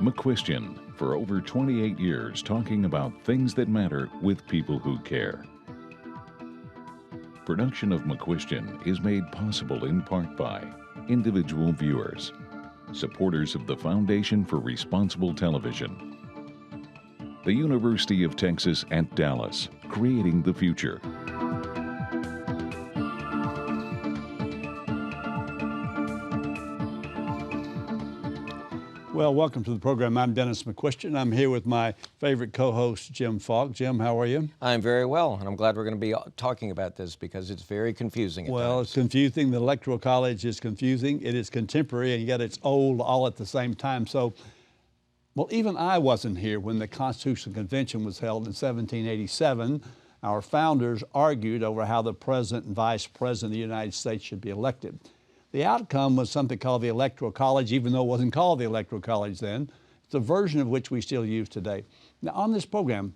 McCuistion, for over 28 years talking about things that matter with people who care. Production of McCuistion is made possible in part by individual viewers, supporters of the Foundation for Responsible Television, the University of Texas at Dallas, creating the future. Well, welcome to the program. I'm Dennis McCuistion. I'm here with my favorite co-host, Jim Falk. Jim, how are you? I'm very well, and I'm glad we're going to be talking about this because it's very confusing at times. It's confusing. The Electoral College is confusing. It is contemporary, and yet it's old all at the same time. So, well, even I wasn't here when the Constitutional Convention was held in 1787. Our founders argued over how the President and Vice President of the United States should be elected. The outcome was something called the Electoral College, even though it wasn't called the Electoral College then. It's a version of which we still use today. Now, on this program,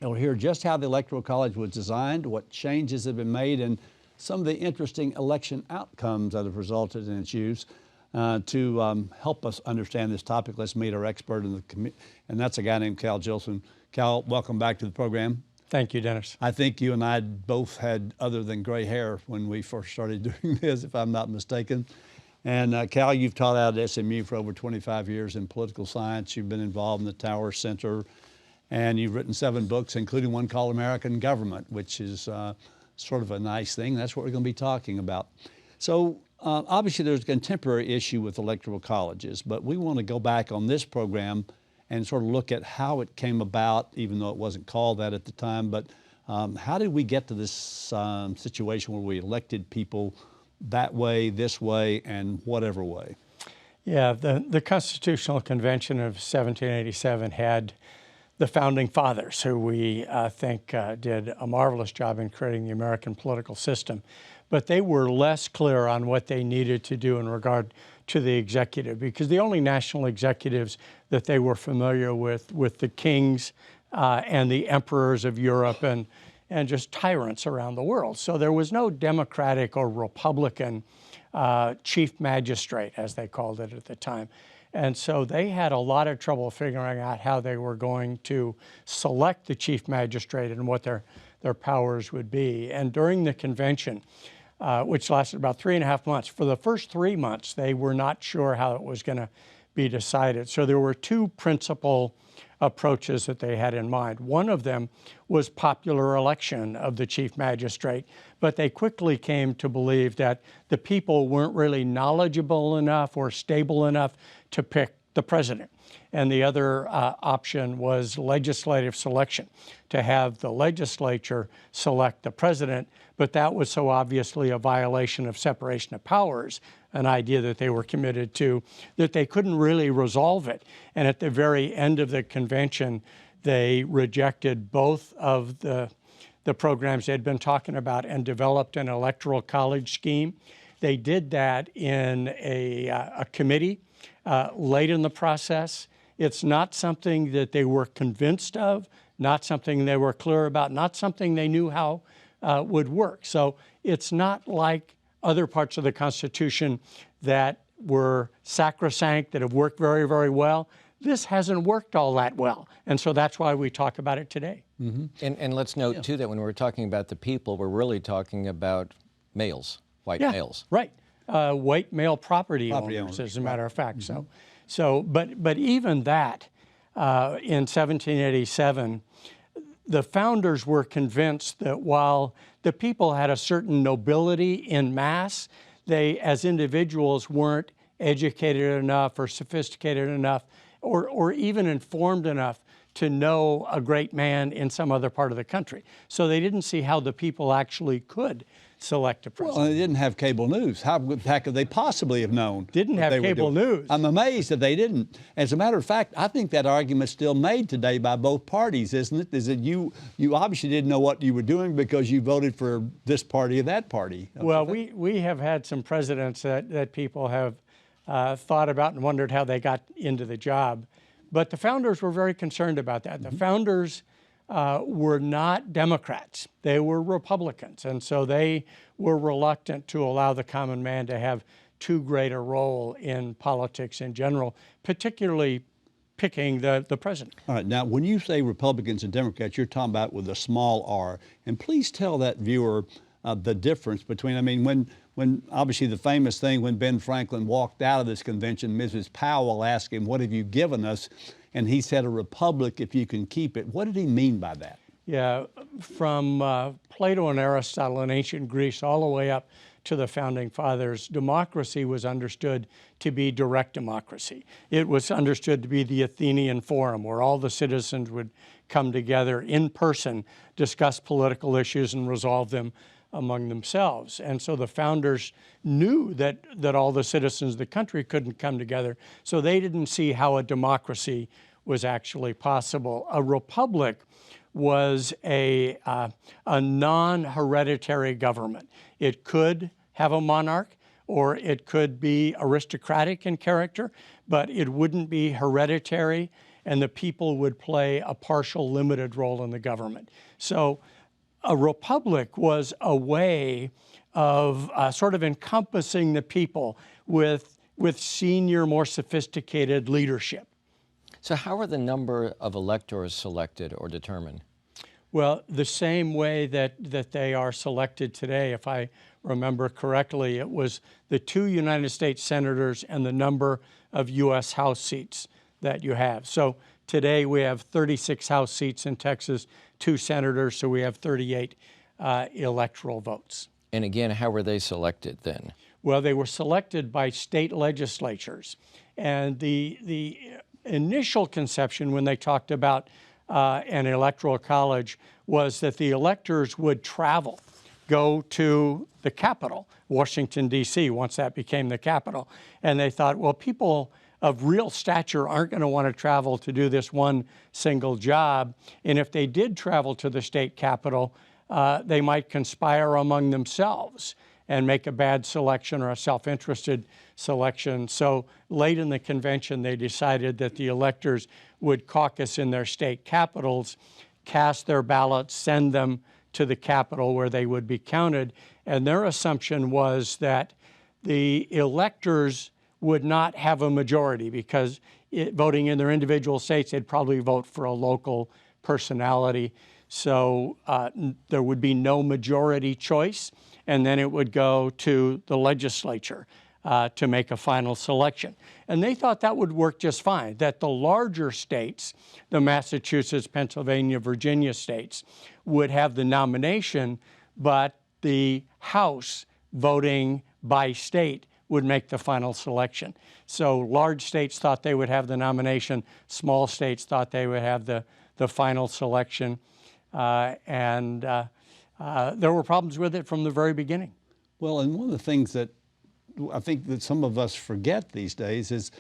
you'll hear just how the Electoral College was designed, what changes have been made, and some of the interesting election outcomes that have resulted in its use. To help us understand this topic, let's meet our expert in the committee, and that's a guy named Jillson. Cal, welcome back to the program. Thank you, Dennis. I think you and I both had other than gray hair when we first started doing this, if I'm not mistaken. And Cal, you've taught out at SMU for over 25 years in political science. You've been involved in the Tower Center, and you've written 7 books, including one called American Government, which is sort of a nice thing. That's what we're going to be talking about. So obviously there's a contemporary issue with electoral colleges, but we want to go back on this program and sort of look at how it came about, even though it wasn't called that at the time. But how did we get to this situation where we elected people that way, this way, and whatever way? Yeah, the Constitutional Convention of 1787 had the Founding Fathers, who we think did a marvelous job in creating the American political system. But they were less clear on what they needed to do in regard to the executive, because the only national executives that they were familiar with the kings and the emperors of Europe and just tyrants around the world. So there was no Democratic or Republican chief magistrate, as they called it at the time. And so they had a lot of trouble figuring out how they were going to select the chief magistrate and what their powers would be. And during the convention, which lasted about 3.5 months. For the first 3 months, they were not sure how it was going to be decided. So there were 2 principal approaches that they had in mind. One of them was popular election of the chief magistrate, but they quickly came to believe that the people weren't really knowledgeable enough or stable enough to pick the president. And the other option was legislative selection, to have the legislature select the president, but that was so obviously a violation of separation of powers, an idea that they were committed to, that they couldn't really resolve it. And at the very end of the convention, they rejected both of the programs they'd been talking about and developed an electoral college scheme. They did that in a committee late in the process. It's not something that they were convinced of, not something they were clear about, not something they knew how would work. So it's not like other parts of the Constitution that were sacrosanct, that have worked very, very well. This hasn't worked all that well. And so that's why we talk about it today. Mm-hmm. And let's note, too, that when we're talking about the people, we're really talking about males, white males. Right. White male property owners, as a matter of fact. Mm-hmm. But even that, in 1787, the founders were convinced that while the people had a certain nobility in mass, they, as individuals, weren't educated enough or sophisticated enough or even informed enough to know a great man in some other part of the country. So they didn't see how the people actually could select a president. Well, they didn't have cable news. How the heck could they possibly have known? Didn't have cable news. I'm amazed that they didn't. As a matter of fact, I think that argument's still made today by both parties, isn't it? Is that you obviously didn't know what you were doing because you voted for this party or that party. Well, we have had some presidents that people have thought about and wondered how they got into the job. But the founders were very concerned about that. Mm-hmm. The founders were not Democrats. They were Republicans. And so they were reluctant to allow the common man to have too great a role in politics in general, particularly picking the president. All right, now when you say Republicans and Democrats, you're talking about with a small r. And please tell that viewer the difference between, I mean, when obviously the famous thing when Ben Franklin walked out of this convention, Mrs. Powell asked him, "What have you given us?" And he said, "A republic if you can keep it." What did he mean by that? Yeah, from Plato and Aristotle in ancient Greece all the way up to the Founding Fathers, democracy was understood to be direct democracy. It was understood to be the Athenian Forum, where all the citizens would come together in person, discuss political issues, and resolve them among themselves. And so the founders knew that all the citizens of the country couldn't come together, so they didn't see how a democracy was actually possible. A republic was a non-hereditary government. It could have a monarch, or it could be aristocratic in character, but it wouldn't be hereditary, and the people would play a partial, limited role in the government. So a republic was a way of sort of encompassing the people with senior, more sophisticated leadership. So how are the number of electors selected or determined? Well, the same way that they are selected today. If I remember correctly, it was the 2 United States senators and the number of U.S. House seats that you have. So today we have 36 House seats in Texas, 2 senators, so we have 38 electoral votes. And again, how were they selected then? Well, they were selected by state legislatures. And the initial conception when they talked about an electoral college was that the electors would travel, go to the capital, Washington, D.C., once that became the capital. And they thought, well, people of real stature aren't going to want to travel to do this one single job. And if they did travel to the state capital, they might conspire among themselves and make a bad selection or a self-interested selection. So late in the convention, they decided that the electors would caucus in their state capitals, cast their ballots, send them to the capital where they would be counted. And their assumption was that the electors would not have a majority because voting in their individual states, they'd probably vote for a local personality. So there would be no majority choice, and then it would go to the legislature to make a final selection. And they thought that would work just fine, that the larger states, the Massachusetts, Pennsylvania, Virginia states, would have the nomination, but the House voting by state would make the final selection. So large states thought they would have the nomination, small states thought they would have the final selection, and there were problems with it from the very beginning. Well, and one of the things that I think that some of us forget these days is,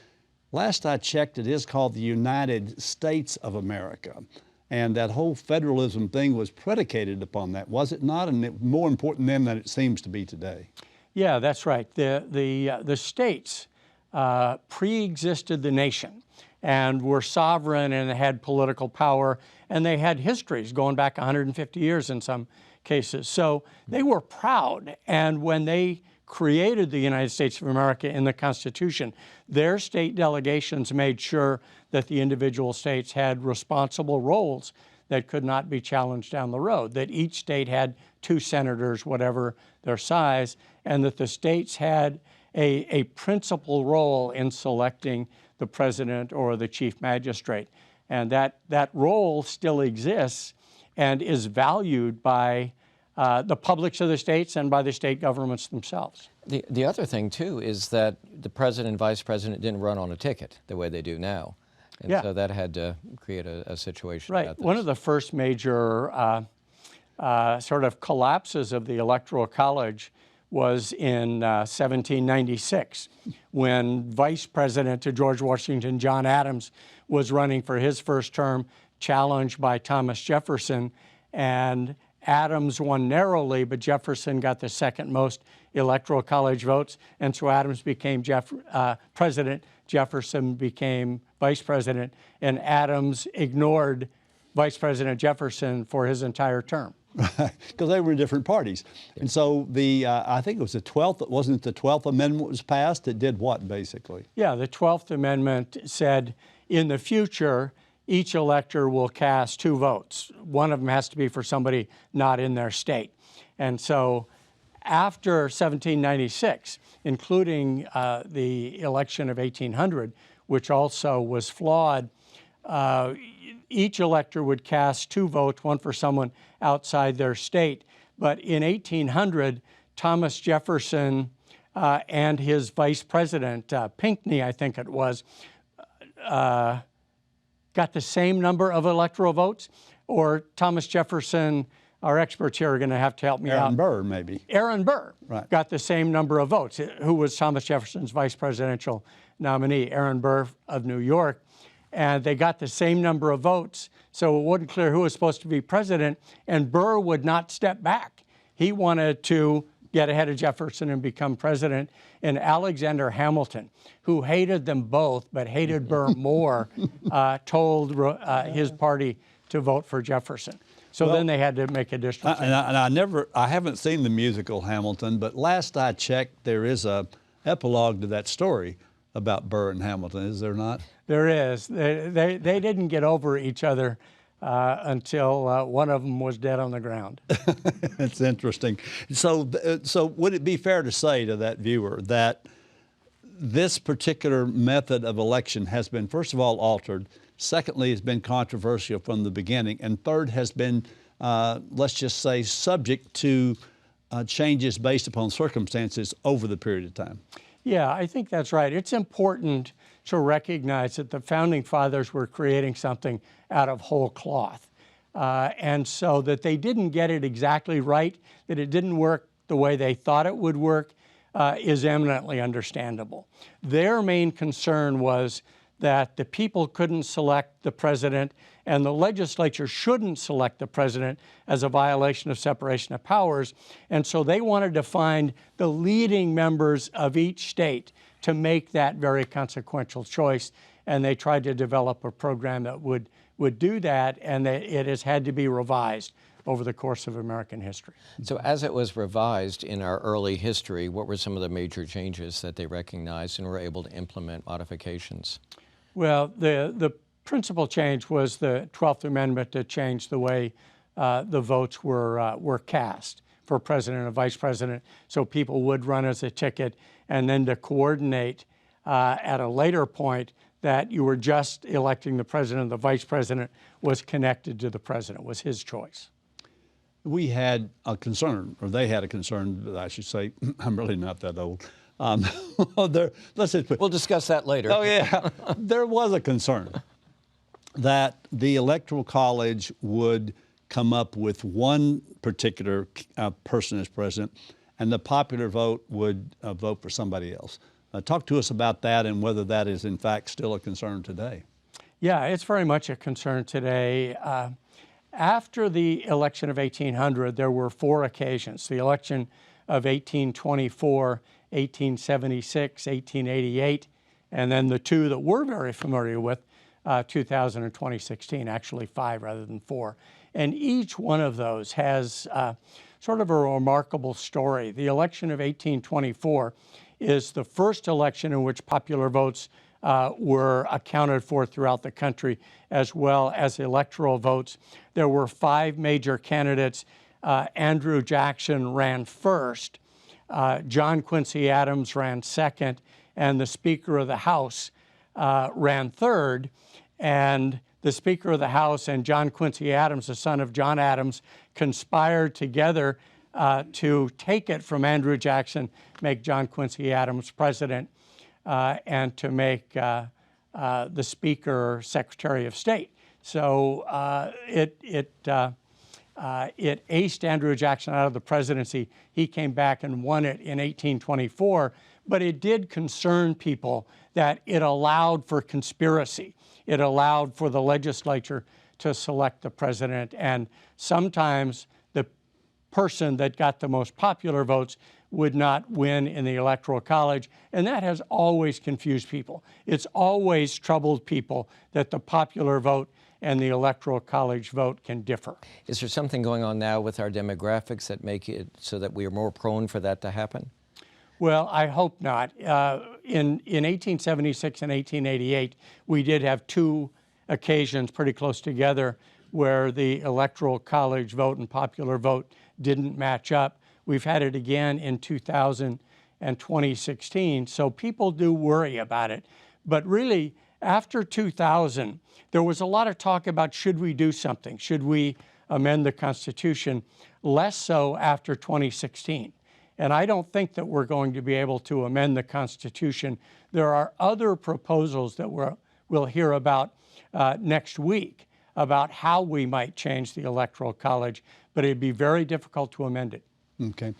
last I checked, it is called the United States of America. And that whole federalism thing was predicated upon that, was it not? And it more important then than it seems to be today. Yeah, that's right. The states pre-existed the nation and were sovereign and had political power, and they had histories going back 150 years in some cases. So they were proud, and when they created the United States of America in the Constitution, their state delegations made sure that the individual states had responsible roles that could not be challenged down the road, that each state had 2 senators, whatever their size, and that the states had a principal role in selecting the president or the chief magistrate. And that role still exists and is valued by the publics of the states and by the state governments themselves. The other thing, too, is that the president and vice president didn't run on a ticket the way they do now. And yeah. So that had to create a situation right. about this. One of the first major sort of collapses of the Electoral College was in 1796, when Vice President to George Washington, John Adams, was running for his first term, challenged by Thomas Jefferson, and Adams won narrowly, but Jefferson got the second most Electoral College votes, and so Adams became president, Jefferson became vice president, and Adams ignored Vice President Jefferson for his entire term. Because they were in different parties. And so I think it was the 12th, wasn't it the 12th Amendment was passed? It did what, basically? Yeah, the 12th Amendment said in the future, each elector will cast 2 votes. One of them has to be for somebody not in their state. And so after 1796, including the election of 1800, which also was flawed, each elector would cast 2 votes, one for someone outside their state. But in 1800, Thomas Jefferson and his vice president, Pinckney, I think it was, got the same number of electoral votes, or Thomas Jefferson, our experts here are going to have to help me out. Aaron Burr, maybe. Aaron Burr Right. got the same number of votes. Who was Thomas Jefferson's vice presidential nominee? Aaron Burr of New York. And they got the same number of votes, so it wasn't clear who was supposed to be president, and Burr would not step back. He wanted to get ahead of Jefferson and become president. And Alexander Hamilton, who hated them both but hated Burr more, told his party to vote for Jefferson. So then they had to make a district. I haven't seen the musical Hamilton, but last I checked, there is a epilogue to that story about Burr and Hamilton, is there not? There is. They didn't get over each other until one of them was dead on the ground. It's interesting. So would it be fair to say to that viewer that this particular method of election has been, first of all, altered, secondly, has been controversial from the beginning, and third, has been, let's just say, subject to changes based upon circumstances over the period of time? Yeah, I think that's right. It's important to recognize that the Founding Fathers were creating something out of whole cloth. And so that they didn't get it exactly right, that it didn't work the way they thought it would work, is eminently understandable. Their main concern was that the people couldn't select the president and the legislature shouldn't select the president as a violation of separation of powers. And so they wanted to find the leading members of each state to make that very consequential choice. And they tried to develop a program that would do that, and it has had to be revised over the course of American history. So as it was revised in our early history, what were some of the major changes that they recognized and were able to implement modifications? Well, the principal change was the 12th Amendment to change the way the votes were cast for president and vice president, so people would run as a ticket, and then to coordinate at a later point that you were just electing the president, the vice president was connected to the president, was his choice. We had a concern, or they had a concern, I should say, I'm really not that old. We'll discuss that later. Oh, yeah. There was a concern that the Electoral College would come up with one particular person as president, and the popular vote would vote for somebody else. Talk to us about that and whether that is, in fact, still a concern today. Yeah, it's very much a concern today. After the election of 1800, there were 4 occasions: the election of 1824, 1876, 1888, and then the 2 that we're very familiar with, 2000 and 2016, actually 5 rather than 4. And each one of those has sort of a remarkable story. The election of 1824 is the first election in which popular votes were accounted for throughout the country, as well as electoral votes. There were 5 major candidates. Andrew Jackson ran first. John Quincy Adams ran second, and the Speaker of the House ran third. And the Speaker of the House and John Quincy Adams, the son of John Adams, conspired together to take it from Andrew Jackson, make John Quincy Adams president, and to make the Speaker Secretary of State. So it aced Andrew Jackson out of the presidency. He came back and won it in 1824, but it did concern people that it allowed for conspiracy. It allowed for the legislature to select the president, and sometimes the person that got the most popular votes would not win in the Electoral College, and that has always confused people. It's always troubled people that the popular vote and the Electoral College vote can differ. Is there something going on now with our demographics that make it so that we are more prone for that to happen? Well, I hope not. in 1876 and 1888, we did have two occasions pretty close together where the Electoral College vote and popular vote didn't match up. We've had it again in 2000 and 2016, so people do worry about it. But really, after 2000, there was a lot of talk about should we do something? Should we amend the Constitution? Less so after 2016. And I don't think that we're going to be able to amend the Constitution. There are other proposals that we'll hear about next week about how we might change the Electoral College, but it'd be very difficult to amend it. Okay.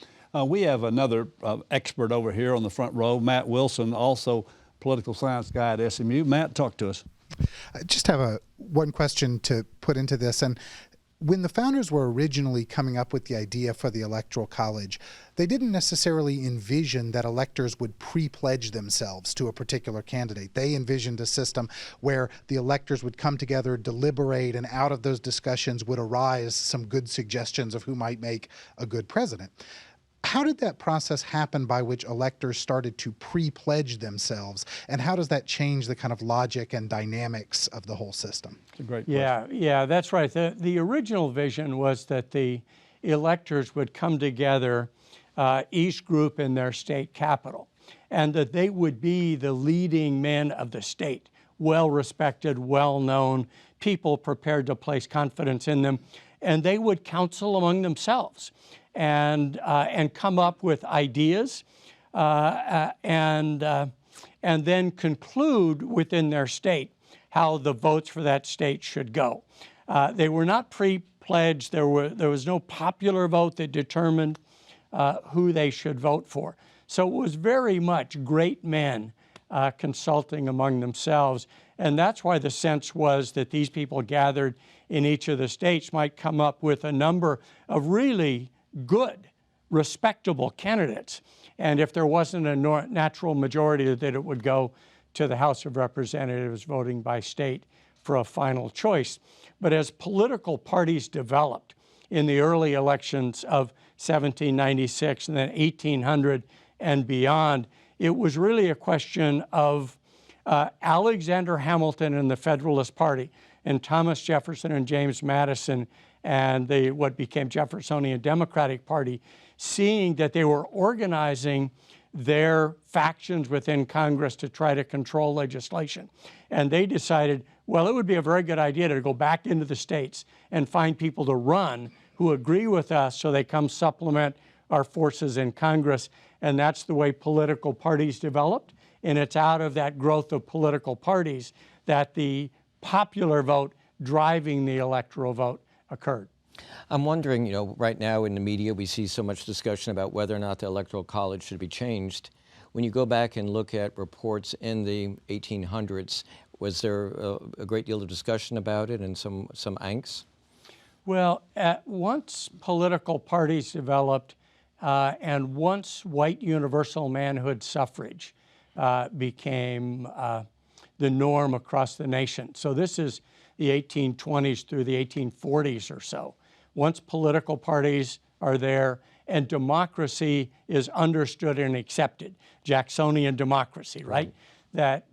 We have another expert over here on the front row, Matt Wilson, also political science guy at SMU. Matt, talk to us. I just have one question to put into this. And when the founders were originally coming up with the idea for the Electoral College, they didn't necessarily envision that electors would pre-pledge themselves to a particular candidate. They envisioned a system where the electors would come together, deliberate, and out of those discussions would arise some good suggestions of who might make a good president. How did that process happen by which electors started to pre-pledge themselves, and how does that change the kind of logic and dynamics of the whole system? It's a great question. Yeah, that's right. The original vision was that the electors would come together, each group in their state capital, and that they would be the leading men of the state, well-respected, well-known, people prepared to place confidence in them, and they would counsel among themselves and come up with ideas and then conclude within their state how the votes for that state should go. They were not pre-pledged. There was no popular vote that determined who they should vote for. So it was very much great men consulting among themselves. And that's why the sense was that these people gathered in each of the states might come up with a number of really good, respectable candidates. And if there wasn't a natural majority, that it would go to the House of Representatives voting by state for a final choice. But as political parties developed in the early elections of 1796 and then 1800 and beyond, it was really a question of Alexander Hamilton and the Federalist Party and Thomas Jefferson and James Madison and what became Jeffersonian Democratic Party, seeing that they were organizing their factions within Congress to try to control legislation. And they decided, well, it would be a very good idea to go back into the states and find people to run who agree with us so they come supplement our forces in Congress. And that's the way political parties developed. And it's out of that growth of political parties that the popular vote driving the electoral vote occurred. I'm wondering, right now in the media we see so much discussion about whether or not the Electoral College should be changed. When you go back and look at reports in the 1800s, was there a great deal of discussion about it and some angst? Well, once political parties developed and once white universal manhood suffrage became the norm across the nation. So this is the 1820s through the 1840s or so. Once political parties are there and democracy is understood and accepted, Jacksonian democracy, right? That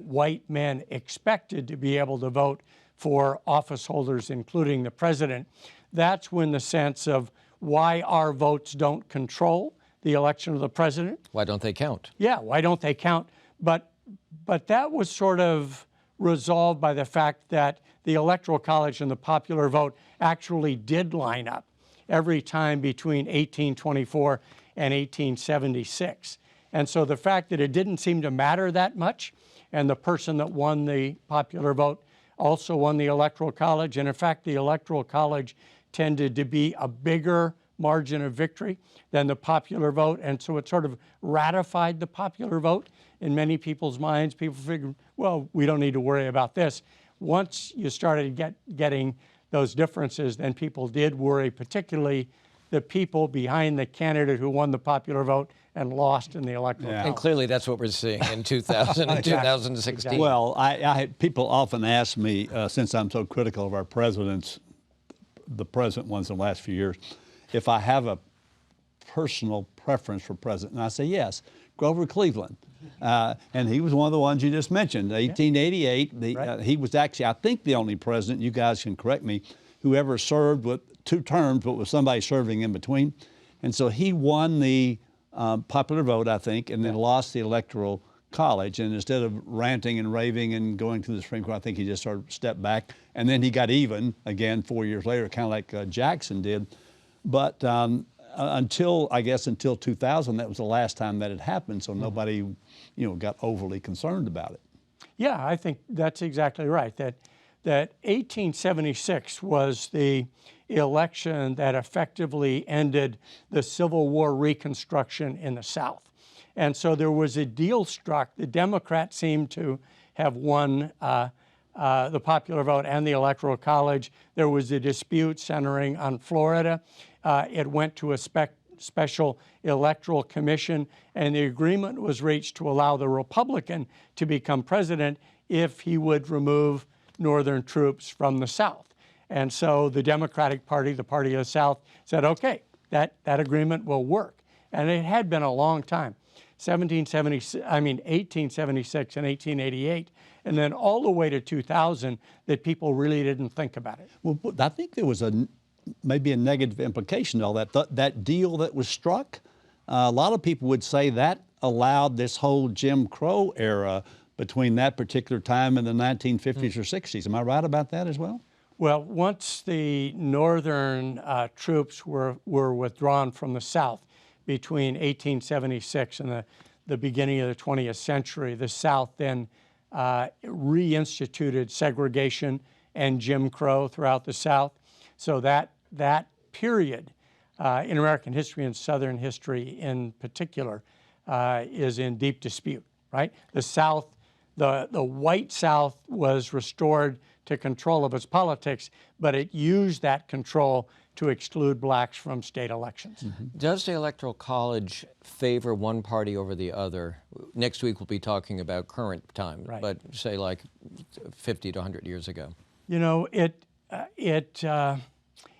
white men expected to be able to vote for office holders, including the president. That's when the sense of why our votes don't control the election of the president. Why don't they count? Yeah, why don't they count? But that was sort of resolved by the fact that the Electoral College and the popular vote actually did line up every time between 1824 and 1876. And so the fact that it didn't seem to matter that much, and the person that won the popular vote also won the Electoral College, and in fact the Electoral College tended to be a bigger margin of victory than the popular vote, and so it sort of ratified the popular vote in many people's minds. People figured, well, we don't need to worry about this. Once you started getting those differences, then people did worry, particularly the people behind the candidate who won the popular vote and lost in the electoral college. And clearly that's what we're seeing in 2000 and 2016. Well, people often ask me, since I'm so critical of our presidents, the present ones in the last few years, if I have a personal preference for president. And I say, yes, Grover Cleveland. And he was one of the ones you just mentioned. 1888, he was actually, I think, the only president, you guys can correct me, who ever served with 2 terms, but with somebody serving in between. And so he won the popular vote, I think, and then lost the Electoral College. And instead of ranting and raving and going to the Supreme Court, I think he just sort of stepped back. And then he got even again 4 years later, kind of like Jackson did. But until 2000, that was the last time that had happened. So nobody, got overly concerned about it. Yeah, I think that's exactly right. That 1876 was the election that effectively ended the Civil War reconstruction in the South. And so there was a deal struck. The Democrats seemed to have won the popular vote and the Electoral College. There was a dispute centering on Florida. It went to a special electoral commission, and the agreement was reached to allow the Republican to become president if he would remove Northern troops from the South. And so the Democratic Party, the party of the South, said, okay, that agreement will work. And it had been a long time, 1876 and 1888, and then all the way to 2000, that people really didn't think about it. Well, I think there was maybe a negative implication to all that. That deal that was struck, a lot of people would say that allowed this whole Jim Crow era between that particular time and the 1950s or 60s. Am I right about that as well? Well, once the Northern troops were withdrawn from the South between 1876 and the beginning of the 20th century, the South then reinstituted segregation and Jim Crow throughout the South. So that period in American history and Southern history in particular is in deep dispute, right? The South, the white South was restored to control of its politics, but it used that control to exclude blacks from state elections. Mm-hmm. Does the Electoral College favor one party over the other? Next week we'll be talking about current time, right. But say like 50 to 100 years ago.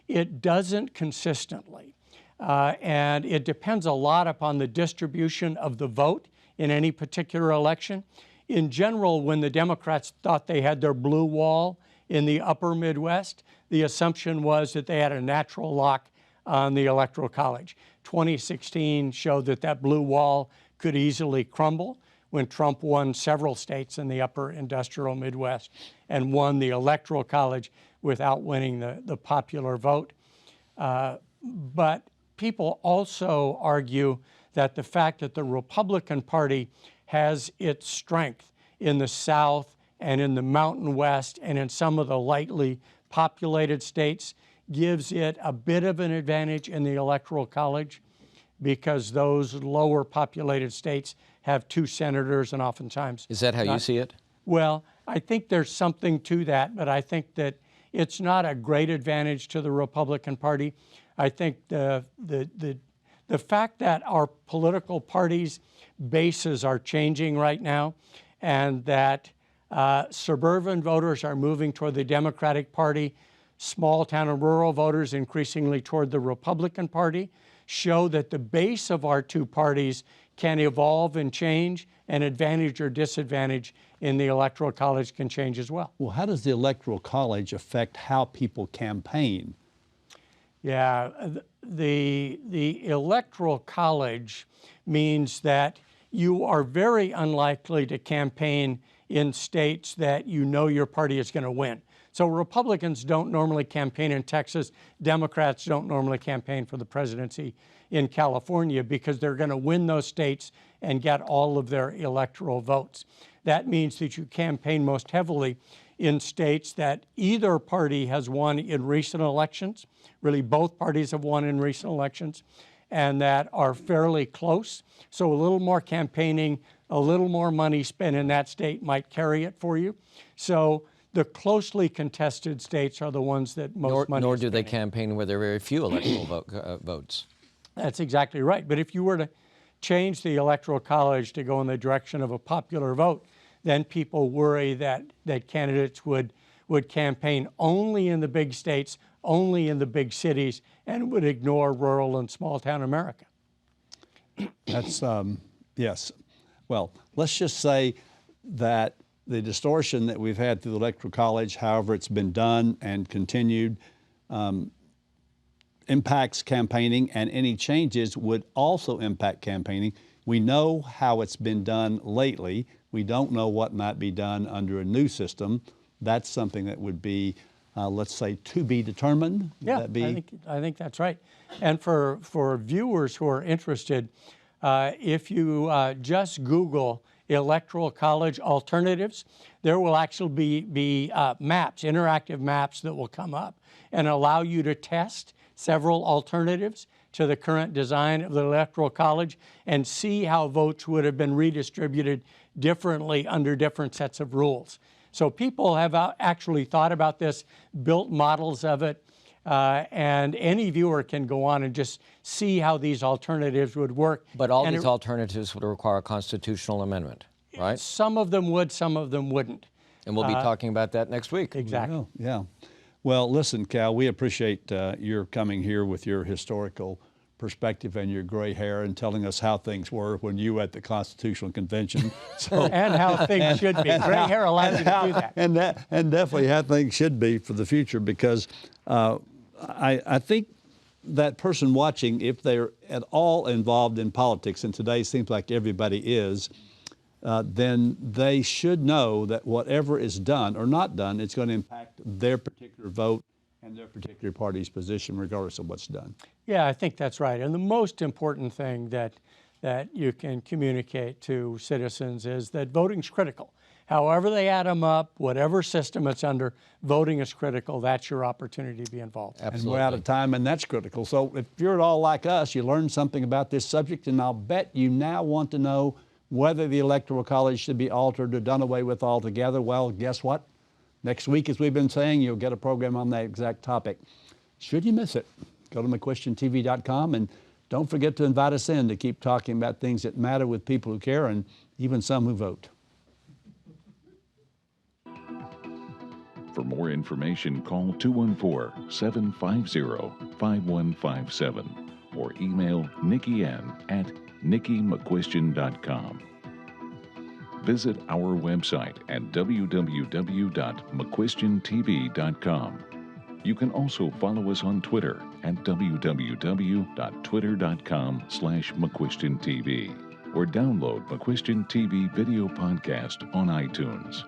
It doesn't consistently, and it depends a lot upon the distribution of the vote in any particular election. In general, when the Democrats thought they had their blue wall in the upper Midwest, the assumption was that they had a natural lock on the Electoral College. 2016 showed that blue wall could easily crumble when Trump won several states in the upper industrial Midwest and won the Electoral College without winning the popular vote. But people also argue that the fact that the Republican Party has its strength in the South and in the Mountain West and in some of the lightly populated states gives it a bit of an advantage in the Electoral College, because those lower populated states have 2 senators and oftentimes. Is that how you see it? Well, I think there's something to that, but I think that it's not a great advantage to the Republican Party. I think the fact that our political parties' bases are changing right now, and that suburban voters are moving toward the Democratic Party, small town and rural voters increasingly toward the Republican Party, show that the base of our 2 parties can evolve and change, and advantage or disadvantage in the Electoral College can change as well. Well, how does the Electoral College affect how people campaign? Yeah, the Electoral College means that you are very unlikely to campaign in states that you know your party is going to win. So Republicans don't normally campaign in Texas. Democrats don't normally campaign for the presidency in California, because they're going to win those states and get all of their electoral votes. That means that you campaign most heavily in states that either party has won in recent elections, really both parties have won in recent elections, and that are fairly close. So a little more campaigning, a little more money spent in that state might carry it for you. So the closely contested states are the ones that most money is Nor do they spending. campaign where there are very few electoral votes. That's exactly right. But if you were to change the Electoral College to go in the direction of a popular vote, then people worry that candidates would campaign only in the big states, only in the big cities, and would ignore rural and small town America. That's, yes. Well, let's just say that the distortion that we've had through the Electoral College, however it's been done and continued, impacts campaigning, and any changes would also impact campaigning. We know how it's been done lately. We don't know what might be done under a new system. That's something that would be, let's say, to be determined. Would Yeah, that be? I think that's right. And for viewers who are interested, if you just Google Electoral College alternatives, there will actually be maps, interactive maps that will come up and allow you to test several alternatives to the current design of the Electoral College and see how votes would have been redistributed differently under different sets of rules. So people have actually thought about this, built models of it, and any viewer can go on and just see how these alternatives would work. But all these alternatives would require a constitutional amendment, right? Some of them would, some of them wouldn't. And we'll be talking about that next week. Exactly. Yeah. Well, listen, Cal, we appreciate your coming here with your historical perspective and your gray hair and telling us how things were when you were at the Constitutional Convention. So, And how things should be. Gray hair allows you to do that. And definitely how things should be for the future, because I think that person watching, if they're at all involved in politics, and today seems like everybody is, then they should know that whatever is done or not done, it's going to impact their particular vote and their particular party's position, regardless of what's done. Yeah, I think that's right. And the most important thing that you can communicate to citizens is that voting's critical. However they add them up, whatever system it's under, voting is critical. That's your opportunity to be involved. Absolutely. And we're out of time, and that's critical. So if you're at all like us, you learned something about this subject, and I'll bet you now want to know whether the Electoral College should be altered or done away with altogether. Well, guess what? Next week, as we've been saying, you'll get a program on that exact topic. Should you miss it, go to McCuistionTV.com, and don't forget to invite us in to keep talking about things that matter with people who care, and even some who vote. For more information, call 214-750-5157 or email Nikki N at NikkiMcCuistion.com. Visit our website at www.McCuistionTV.com. You can also follow us on Twitter at www.twitter.com/McCuistionTV or download McCuistion TV video podcast on iTunes.